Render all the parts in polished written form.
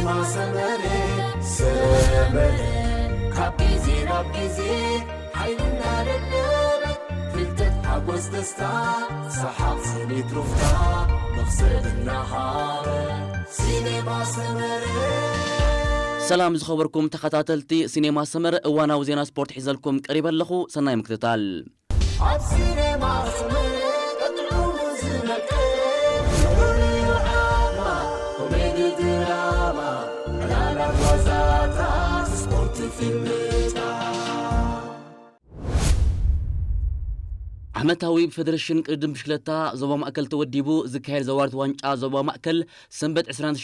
سينما سمري سمري كابيزي رابيزي حيلنا للنبت فلتت حبوز دستا صحاب سيني تروفتا نفسد النهار سينما سمري سلام زخبركم تخطاتلتي سينما سمر وانا وزينا سبورت حيزلكم قريبا لخو سناي مكتتال عب سينما سمر ادعو زنك دراما كوميدي دراما على الوزاتا سبورت فيلمتا عمتاوي فدرشن قدم بشكلتا زوبا مأكل توديبو زكاير زوارت وانجا زوبا مأكل سنبت 20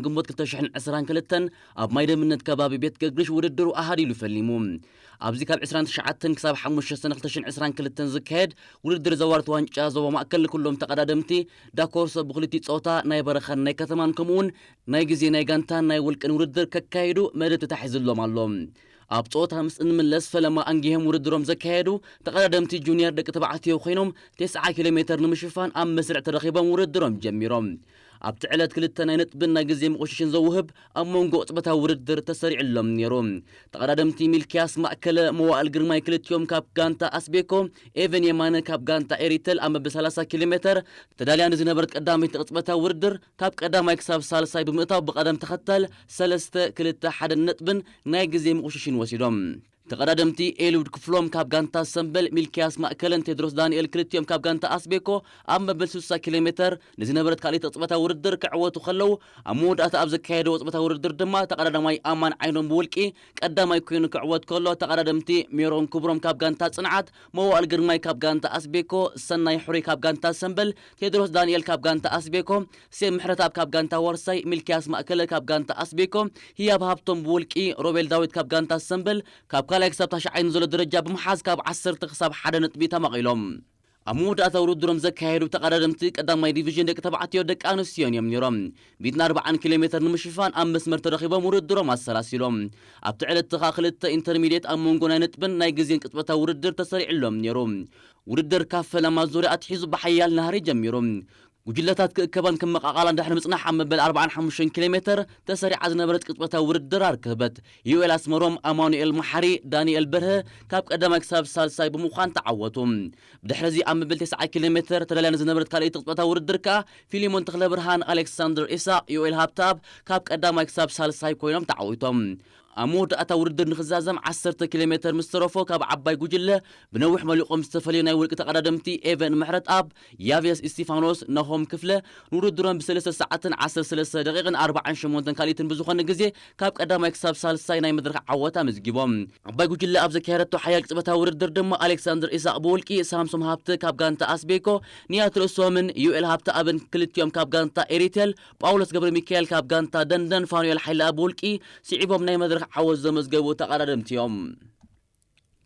قنبوت 2022 اب مايدا منت كبابي بيت قرقش وردرو اهادي لفليمو ابزي كاب 20 كساب 5 سنه 2022 زكاير وردر زوارت وانجا زوبا مأكل كلهم تقدادمتي داكورس بخلتي صوتا ناي برخان ناي كتمان كمون ناي غزي ناي غانتا ناي ولقن وردر ككايدو مدت تحيزلهم اللهم أبطوتها مسئن من لسفة لما أنجيهم وردروم زكايدو تقدمتي جونيور دك تبعتيو خينهم 9 كيلومتر نمشفان أم مسرع ترخيبهم وردروم جميروم أبتعلت كلتنا نتبنا جزيم قوششن زوهب أمون قوطبتها وردر تسريع اللهم نيروم تقدمتي ميلكياس مأكل موائل قرماي كلتيوم كاب غانتا أسبيكو إيفن يمان كاب غانتا إريتل أما ب3 كيلومتر تداليان زنبرت قدامي تقطبتها وردر كاب قدامي كساب سالساي بمئتاو بقدم تختل 3 كلتا حد نتبن ناي جزيم قوششن وسيدوم تقدمتي إيلود كفلوم كاب غانتا سنبل ميلكياس مأكلن تدروس دانيال كلتيوم كاب غانتا أسبيكو أما ب6 كيلومتر نزنبرت كالي تقطبتها وردر كعوتو خلو أمود أتا أبزكايدو وطبتها وردر دما تقدمي أمان عينون بولكي قدامي كوينو كعوت كله تقدمتي ميرون كبروم كاب غانتا صنعات موال قرماي كاب غانتا أسبيكو سناي حري كاب غانتا سنبل تدروس دانيال كاب غانتا أسبيكو سيم محرتاب كاب غانتا ورساي ميلكياس مأكل كاب غانتا أسبيكو هي بهابتون بولكي روبيل داويد كاب غانتا سنبل كاب كالا يكسب تشعين زول درجة بمحاز كاب 10 تخساب حدا نتبيتا مغيلوم أمود أثورو درم زكايرو تقدمتي قدام ماي ديفيجن دك تبعتيو دك أنوسيون يمنيروم بيتنا 4 كيلومتر نمشفان أم مسمر ترخيبا مرد درم السلاسيلوم أبتعلت تخاخلت انترميديت أمونغونا نتبن ناي جزين كتبتا وردر تسريع اللوم نيروم وردر كافة لما زوري أتحيزو بحيال نهاري جميروم وجلتات كبان كم مقاقالا دحنا مصنع حمد بال 54 كيلومتر تسريع عزنا برد كتبتا وردر أركبت يويل أسمروم أماني المحري داني البره كاب قدام كساب سالساي بمخان تعوتهم بدحرزي أم بال 9 كيلومتر تلالي نزنا برد كالي تكتبتا وردر كا فيليمون تخلى برهان ألكسندر إسا يويل هابتاب كاب قدام كساب سالساي كوينهم تعوتهم أمود أتا وردر نخزازم 10 كيلومتر مستروفو كاب عباي جوجله بنوح مليقوم مستفلي ناي ولك تقدمتي إيفن محرت أب يافيس إستيفانوس نهم كفله نوردرون ب3 ساعات 10 دقيقة 4 شمونتن كاليتن بزوخن غزي كاب قدام كساب سالساي ناي مدرخ عوتا مزجيبوم عباي جوجله أب زكيرتو حيال قصبتا وردر دم ألكسندر إسا بولكي سامسوم هابت كاب غانتا أسبيكو نياتر أسومن يوئل هابت أبن كلتيوم كاب غانتا إريتل باولوس قبر ميكيل كاب غانتا دندن فانويل حيلا بولكي سيعيبوم ناي مدرخ عوز زمزقبو تقدمتيوم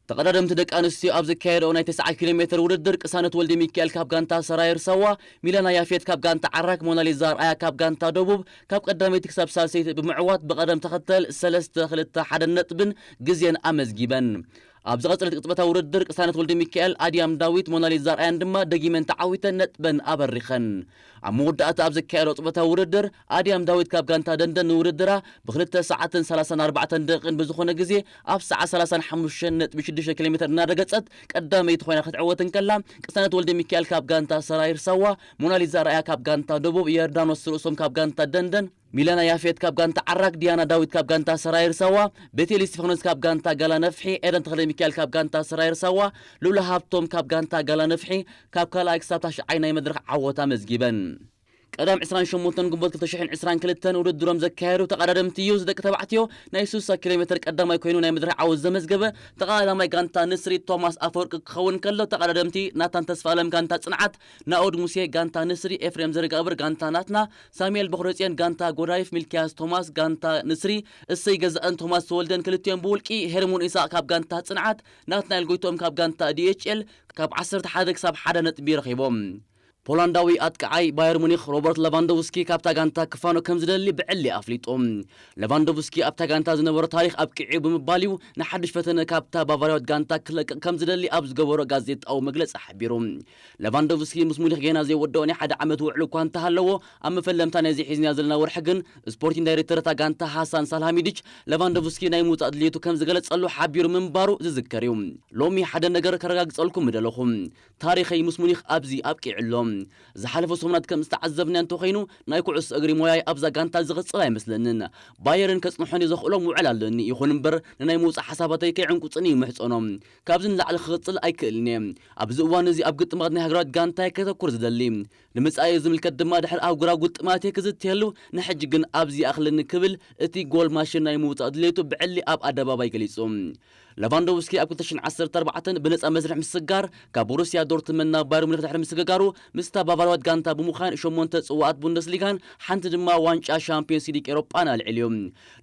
تقدمت دك أنستي أبز كايرو ناي 9 كيلومتر وردر قسانة ولدي ميكيل كاب غانتا سراير سوا ميلانا يافيت كاب غانتا عراك موناليزار آيا كاب غانتا دوبوب كاب قدامي تكسب سالسيت بمعوات بقدم تختل 3 خلطة حدا نتبن قزيان أمزجيبن أبز غزلت قطبتا وردر قسانة ولدي ميكيل آديام داويت موناليزار آيان دما دقيمن تعويتا نتبن أبرخن عمود أتا أبز كايرو قطبتا وردر آديام داويت كاب غانتا دندن وردرا بخلطة ساعة 34 دقيقة بزخونة قزي أب ساعة 35 نتبش 6 كيلومتر نارجت قدامي تخوينا خطعوتن كلام قسنت ولد ميكيل كاب غانتا سراير سوا موناليزا رايا كاب غانتا دوبوب يردانوس رؤسهم كاب غانتا دندن ميلانا يافيت كاب غانتا عراك ديانا داويد كاب غانتا سراير سوا بيتي ليستفانوس كاب غانتا غالا نفحي ايدن تخلي ميكيل كاب غانتا سراير سوا لولا هابتوم كاب غانتا غالا نفحي كاب كالا اكسابتاش عيناي مدرخ عوتا مزجيبن قدام 28 قنبوت 2022 وردروم زكايرو تقدمتي يوز دك تبعتيو ناي 6 كيلومتر قدام يكونوا ناي مدرع عاوز زمزغبه تقدام غانتا نسري توماس افورق خون كله تقدمتي ناتان تسفالم غانتا صنعت ناود موسى غانتا نسري افريم زرقابر غانتا ناتنا ساميل بخروصيان غانتا غورايف ملكياس توماس غانتا نسري اسي غزان توماس ولدن كلتيم بولقي هرمون إساق كاب غانتا صنعت ناتنا الغويتوم كاب غانتا دي اتش ال كاب 10 حدا كساب حدا نطبي رخيبوم ፖላንዳዊ አጥቃዓይ ባየር ሙኒክ ሮበርት ሌቫንዶቭስኪ ካብታ ጋንታ ክፋኖ ከም ዝደሊ ብዕሊ አፍሊጦም ሌቫንዶቭስኪ ኣብታ ጋንታ ዝነበሮ ታሪክ ኣብቅዒ ብምባልዩ ንሓድሽ ፈተነ ካብታ ባቫሪያዊት ጋንታ ክለቅቕ ከም ዝደሊ ኣብ ዝገበሮ ጋዜጣዊ መግለፂ ሓቢሩ ሌቫንዶቭስኪ ምስ ሙኒክ ገና ዘይወደኦ ናይ ሓደ ዓመት ውዕሉ እኳ እንተሃለዎ ኣብ መፈለምታ ናይዚ ሒዝና ዘለና ወርሒ ግን ስፖርቲንግ ዳይሬክተር እታ ጋንታ ሃሳን ሳልሃሚዲች ሌቫንዶቭስኪ ናይ ምውፃእ ድሌቱ ከም ዝገለጸሉ ሓቢሩ ምንባሩ ዝዝከር እዩ ሎሚ ሓደ ነገር ከረጋግጸልኩም ምደለኹም ታሪኸይ ምስ ሙኒክ ኣብዚ ኣብቂዕሎም ዝሓለፈ ሰሙናት ከም ዝተዓዘብና እንተ ኮይኑ ናይ ኩዕሶ እግሪ ሞያይ ኣብዛ ጋንታ ዝቕፅል ኣይመስለንን ባየርን ከጽንሖን ዘኽእሎም ውዕል ኣለኒ ይኹን እምበር ንናይ ምውፃእ ሓሳባተይ ከይዕንቁፅኒ ይምሕፆኖም ካብዚ ንላዕሊ ክቕፅል ኣይክእልን እየ ኣብዚ እዋን እዚ ኣብ ግጥማት ናይ ሃገራዊት ጋንታይ ከተኩር ዝደሊ ንምፃኢ ዝምልከት ድማ ድሕሪ ኣብ ጉራ ግጥማት ክዝትየሉ ንሕጂ ግን ኣብዚ ኣኽልኒ ክብል እቲ ጎል ማሽን ናይ ምውፃእ ድሌቱ ብዕሊ ኣብ ኣደባባይ ገሊጹ ሌቫንዶቭስኪ ኣብ 2014 ብነፃ መስርሕ ምስጋር ካብ ቦሩሲያ ዶርትመንድ ናብ ባየር ሙኒክ ድሕሪ ምስግጋሩ ምስታ ባቫሪያዊት ጋንታ ብምዃን 8 ጽዋዓት ቡንደስሊጋን ሓንቲ ድማ ዋንጫ ሻምፒዮንስ ሊግ ኤውሮጳን ኣልዕልዮም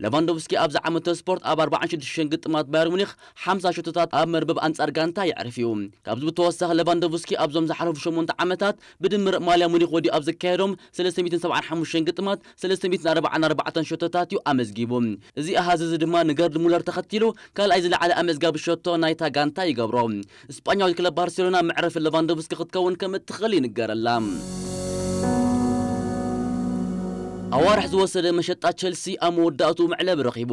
ሌቫንዶቭስኪ ኣብዚ ዓመተ ስፖርት ኣብ 46 ግጥማት ባየር ሙኒክ 50 ሸቶታት ኣብ መርበብ አንጻር ጋንታ ይዕርፍ እዩ ካብዚ ብተወሳኺ ሌቫንዶቭስኪ ኣብዞም ዝሓለፉ 8 ዓመታት ብድምር ማልያ ሙኒክ ወዲኡ ኣብ ዘካየዶም 375 ግጥማት 344 ሸቶታት እዩ ኣመዝጊቡ እዚ ኣሃዝ እዚ ድማ ንገርድ ሙለር ተኸቲሉ ካልኣይ ዝለዓለ ኣመዝጋቢ ሸቶ ናይታ ጋንታ ይገብሮ እስጳኛዊ ክለብ ባርሴሎና መዕረፊ ሌቫንዶቭስኪ ክትከውን ከም እትኽእል ይንገረላ ኣዋርሕ ዝወሰደ መሸጣ ቸልሲ ኣብ መወዳእቱ መዕለብ ረኺቡ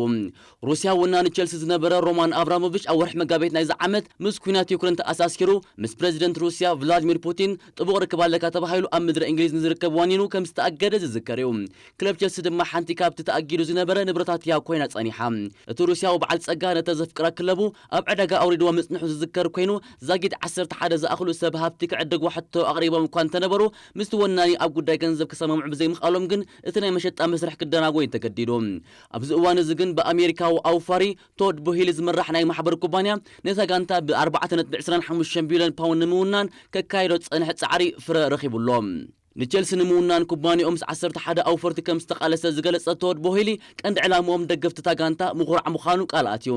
ሩስያ ወናኒ ቸልሲ ዝነበረ ሮማን አብራሞቪች ኣብ ወርሒ መጋቢት ናይዚ ዓመት ምስ ኩናት ዩክሬን ተኣሳሲሩ ምስ ፕሬዚደንት ሩስያ ቭላድሚር ፑቲን ጥቡቕ ርክብ ኣለካ ተባሂሉ ኣብ ምድሪ እንግሊዝ ንዝርከብ ዋኒኑ ከም ዝተኣገደ ዝዝከር እዩ ክለብ ቸልሲ ድማ ሓንቲ ካብቲ ተኣጊዱ ዝነበረ ንብረታት እያ ኮይና ጸኒሓ እቲ ሩስያዊ በዓል ጸጋ ነተዘፍቅራ ክለቡ ኣብ ዕዳጋ ኣውሪድዋ መጽንሑ ዝዝከር ኮይኑ ዛጊድ 11 ዝኣኽሉ ሰብ ሃብቲ ክዕድግዋ ሕቶ ኣቕሪቦም እኳ እንተነበሩ ምስቲ ወናኒ ኣብ ጉዳይ ገንዘብ ክሰማምዑ ብዘይምኽኣሎም ግን እቲ ናይ መሸጣ መስርሕ ክደናጎይ ተገዲዶም ኣብዚ እዋን እዚ ግን በኣሜሪካዊ ኣውፋሪ ቶድ ቦሂሊ ዝምራሕ ናይ ማሕበር ኩባንያ ነታ ጋንታ ብ4.25 ቢልዮን ፓውንድ ንምውናን ከካይዶ ጸንሐ ጻዕሪ ፍረ ረኺቡሎም ንቸልሲ ንምውናን ኩባንያኦም 11 ኣውፈርቲ ከም ዝተቃለሰ ዝገለጸ ቶድ ቦሂሊ ቀንዲ ዕላምኦም ደገፍቲ ጋንታ ምኹራዕ ምዃኑ ቃልኣት እዩ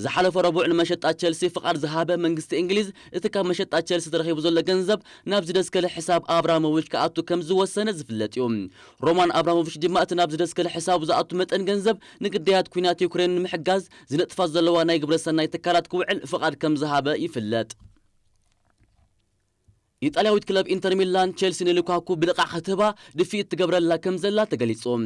ዝሓለፈ ረቡዕ ንመሸጣ ቸልሲ ፍቃድ ዝሃበ መንግስቲ እንግሊዝ እቲ ካብ መሸጣ ቸልሲ ተረኺቡ ዘሎ ገንዘብ ናብ ዝደስከለ ሕሳብ አብራሞቪች ከኣቱ ከም ዝወሰነ ዝፍለጥ እዩ ሮማን አብራሞቪች ድማ እቲ ናብ ዝደስከለ ሕሳብ ዝኣቱ መጠን ገንዘብ ንግዳያት ኩናት ዩክሬን ንምሕጋዝ ዝነጥፋት ዘለዋ ናይ ግብረሰናይ ትካላት ክውዕል ፍቃድ ከም ዝሃበ ይፍለጥ ኢጣልያዊት ክለብ ኢንተር ሚላን ቸልሲ ንሉካኩ ብልቃሕ ክትባ ድፊት ትገብረላ ከም ዘላ ተገሊጾም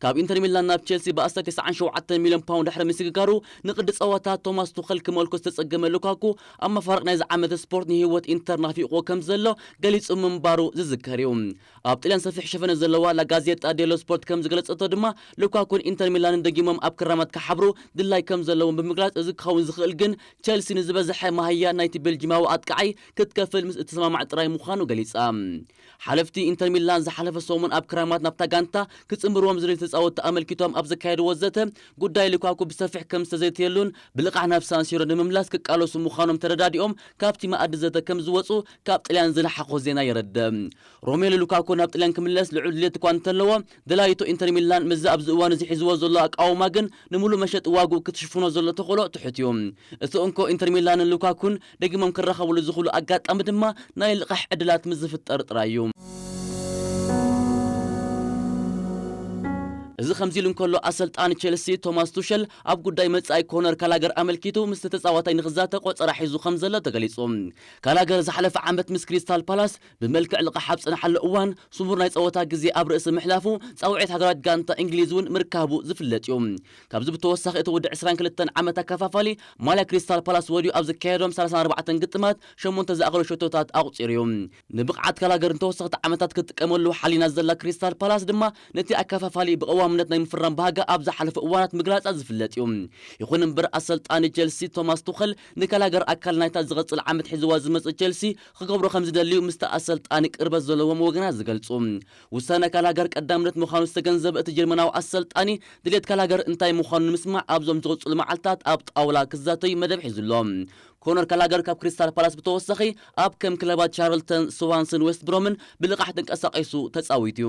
ካብ ኢንተር ሚላን ናብ ቸልሲ በ97 ሚልዮን ፓውንድ ድሕሪ ምስግጋሩ ንቅዲ ጸወታ ቶማስ ቱኸል ክመልኮ ዝተጸገመ ሉካኩ ኣብ መፋረቕ ናይ ዝዓመተ ስፖርት ንህይወት ኢንተር ናፊቆ ከም ዘሎ ገሊጹ ምንባሩ ዝዝከር እዩ ኣብ ጣልያን ሰፊሕ ሸፈነ ዘለዋ ላ ጋዜጣ ዴሎ ስፖርት ከም ዝገለጸቶ ድማ ሉካኩን ኢንተር ሚላንን ደጊሞም ኣብ ክራማት ክሓብሩ ድላይ ከም ዘለዎም ብምግላጽ እዚ ክኸውን ዝኽእል ግን ቸልሲ ንዝበዝሐ ማህያ ናይቲ ቤልጂማዊ ኣጥቃዓይ ክትከፍል ምስ እትሰማማዕ ጥራይ ምዃኑ ገሊጻ ሓለፍቲ ኢንተር ሚላን ዝሓለፈ ሰሙን ኣብ ክራማት ናብታ ጋንታ ክጽምርዎም ዝደልዩ ተጻወትቲ ኣመልኪቶም ኣብ ዘካየድዎ ወዘተ ጉዳይ ሉካኩ ብሰፊሕ ከም ዝተዘይትየሉን ብልቃሕ ናብ ሳንሲሮ ንምምላስ ክቃለሱ ምዃኖም ተረዳዲኦም ካብቲ ማኣዲ ዘተ ከም ዝወፁ ካብ ጣልያን ዝለሓኾ ዜና የረድእ ሮሜሉ ሉካኩ ናብ ጣልያን ክምለስ ልዑል ድሌት እኳ እንተለዎ ደላይቶ ኢንተር ሚላን ምዝ ኣብዚ እዋን እዚ ሒዝዎ ዘሎ ኣቃውማ ግን ንምሉእ መሸጢ ዋግኡ ክትሽፍኖ ዘሎ ተኽእሎ ትሑት እዩ እቲ እንኮ ኢንተር ሚላንን ሉካኩን ደጊሞም ክራኸብሉ ዝኽእሉ ኣጋጣሚ ድማ ናይ ልቃሕ ዕድላት ምዝፍጠር ጥራይ እዩ እዚ ከምዚ እንከሎ ኣሰልጣኒ ቸልሲ ቶማስ ቱሸል ኣብ ጉዳይ መጻኢ ኮነር ካላገር ኣመልኪቱ ምስ ተጻዋታይ ንኽዛተ ቆፀራ ሒዙ ከም ዘሎ ተገሊጹ ካላገር ዝሓለፈ ዓመት ምስ ክሪስታል ፓላስ ብመልክዕ ልቃሕ ኣብ ጽንሓሉ እዋን ስሙር ናይ ጸወታ ግዜ ኣብ ርእሲ ምሕላፉ ጻውዒት ሃገራት ጋንታ እንግሊዝ እውን ምርካቡ ዝፍለጥ እዩ ካብዚ ብተወሳኺ እቲ ወዲ 22 ዓመት ኣከፋፋሊ ማልያ ክሪስታል ፓላስ ወዲኡ ኣብ ዝካየዶም 34 ግጥማት 8 ዝኣኽሉ ሸቶታት ኣቁፂሩ እዩ ንብቕዓት ካላገር እንተወሰኽቲ ዓመታት ክትጥቀመሉ ሓሊና ዘላ ክሪስታል ፓላስ ድማ ነቲ ኣከፋፋሊ ብቀዋምነት ናይ ምፍራም ባህጋ ኣብ ዝሓለፈ እዋናት ምግላጻ ዝፍለጥ እዩ ይኹን እምበር ኣሰልጣኒ ቸልሲ ቶማስ ቱኸል ንካላገር ኣካል ናይታ ዝቐጽል ዓመት ሒዝዋ ዝመጽእ ቸልሲ ክገብሮ ከም ዝደልዩ ምስቲ ኣሰልጣኒ ቅርበት ዘለዎም ወገናት ዝገልጹ ውሳነ ካላገር ቀዳምነት ምዃኑ ዝተገንዘበ እቲ ጀርመናዊ ኣሰልጣኒ ድሌት ካላገር እንታይ ምዃኑ ንምስማዕ ኣብዞም ዝቕጽሉ መዓልታት ኣብ ጣውላ ክዛተዩ መደብ ሒዙሎም ኮነር ካላገር ካብ ክሪስታል ፓላስ ብተወሳኺ ኣብ ከም ክለባት ቻርልተን ስዋንሰን ዌስት ብሮምን ብልቃሕ ተንቀሳቒሱ ተጻዊቱ እዩ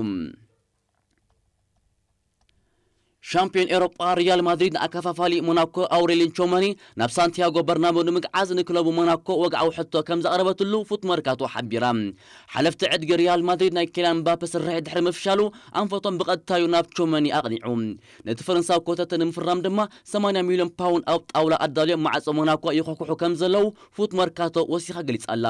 ሻምፒዮን ኤሮጳ ሪያል ማድሪድ ንኣከፋፋሊ ሞናኮ ኣውሬሊን ቾመኒ ናብ ሳንቲያጎ በርናቤው ንምግዓዝ ንክለቡ ሞናኮ ወግዓዊ ሕቶ ከም ዘቕረበትሉ ፉት መርካቶ ሓቢራ ሓለፍቲ ዕድጊ ሪያል ማድሪድ ናይ ኬልያን ምባፔ ስራሕ ድሕሪ ምፍሻሉ ኣንፈቶም ብቐጥታዩ ናብ ቾመኒ ኣቕኒዑ ነቲ ፈረንሳዊ ኮተተ ንምፍራም ድማ 80 ሚልዮን ፓውንድ ኣብ ጣውላ ኣዳልዮም ማዕጾ ሞናኮ ይኸኩሑ ከም ዘለው ፉት መርካቶ ወሲኻ ገሊጻላ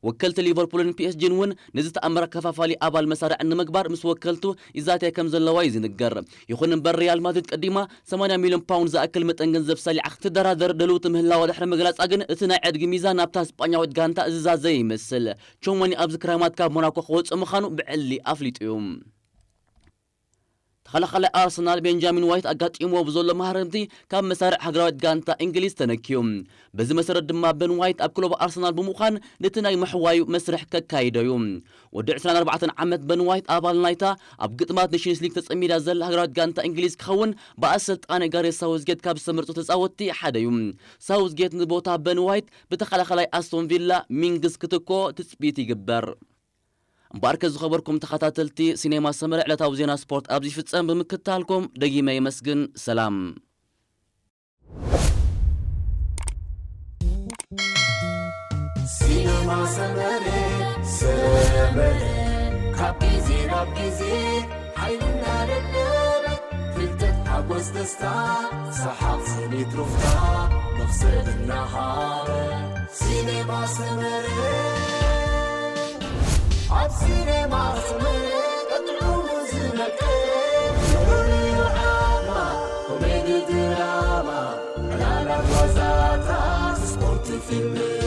ወከልቲ ሊቨርፑልን ፒኤስጂን እውን ነዚ ተኣምር ኣከፋፋሊ ኣባል መሳርዕ ንምግባር ምስ ወከልቱ ይዛተየ ከም ዘለዋ ይዝንገር ይኹን እምበር ሪያል ማድሪድ ቀዲማ 80 ሚልዮን ፓውንድ ዝኣክል መጠን ገንዘብ ሰሊዓ ክትደራደር ደልውቲ ምህላዋ ድሕሪ ምግላጻ ግን እቲ ናይ ዕድጊ ሚዛን ናብታ ስጳኛዊት ጋንታ ዝዛዘ ይመስል ቾመኒ ኣብዚ ክራማት ካብ ሞናኮ ክወፅእ ምዃኑ ብዕሊ ኣፍሊጡ እዩ ተኸላኻላይ ኣርሰናል ቤንጃሚን ዋይት ኣጋጢሞ ብዘሎ ማህረምቲ ካብ መሳርዕ ሃገራዊት ጋንታ እንግሊዝ ተነኪዩ በዚ መሰረት ድማ በን ዋይት ኣብ ክለብ ኣርሰናል ብምዃን ነቲ ናይ ምሕዋዩ መስርሕ ከካይዶ እዩ ወዲ 24 ዓመት በን ዋይት ኣባል ናይታ ኣብ ግጥማት ኔሽንስ ሊግ ተጸሚዳ ዘላ ሃገራዊት ጋንታ እንግሊዝ ክኸውን ብኣሰልጣኒ ጋሬት ሳውዝጌት ካብ ዝተመርጹ ተጻወትቲ ሓደ እዩ ሳውዝጌት ንቦታ በን ዋይት ብተኸላኻላይ ኣስቶን ቪላ ሚንግስ ክትኮ ትጽቢት ይግበር እምበኣርከ ዝኸበርኩም ተኸታተልቲ ሲኔማ ሰመረ ዕለታዊ ዜና ስፖርት ኣብዚ ፍጸም ብምክትታልኩም ደጊመ ይመስግን ሰላም ሲኔማ ሰመረ ካቢዚ ናቢዚ ዓይንና ደለበ ፍልጠት ሓጎስ ደስታ ሰሓቕ ስኒት ሩፍታ መኽሰብና ሃረ ሲኔማ ሰመረ ኣብ ሲኔማ ሰመረ ቀጥዑሙ ዝነቀ ዓማ ኮሜዲ ድራማ ዕላላት ዋዛታት ስፖርት ፊልም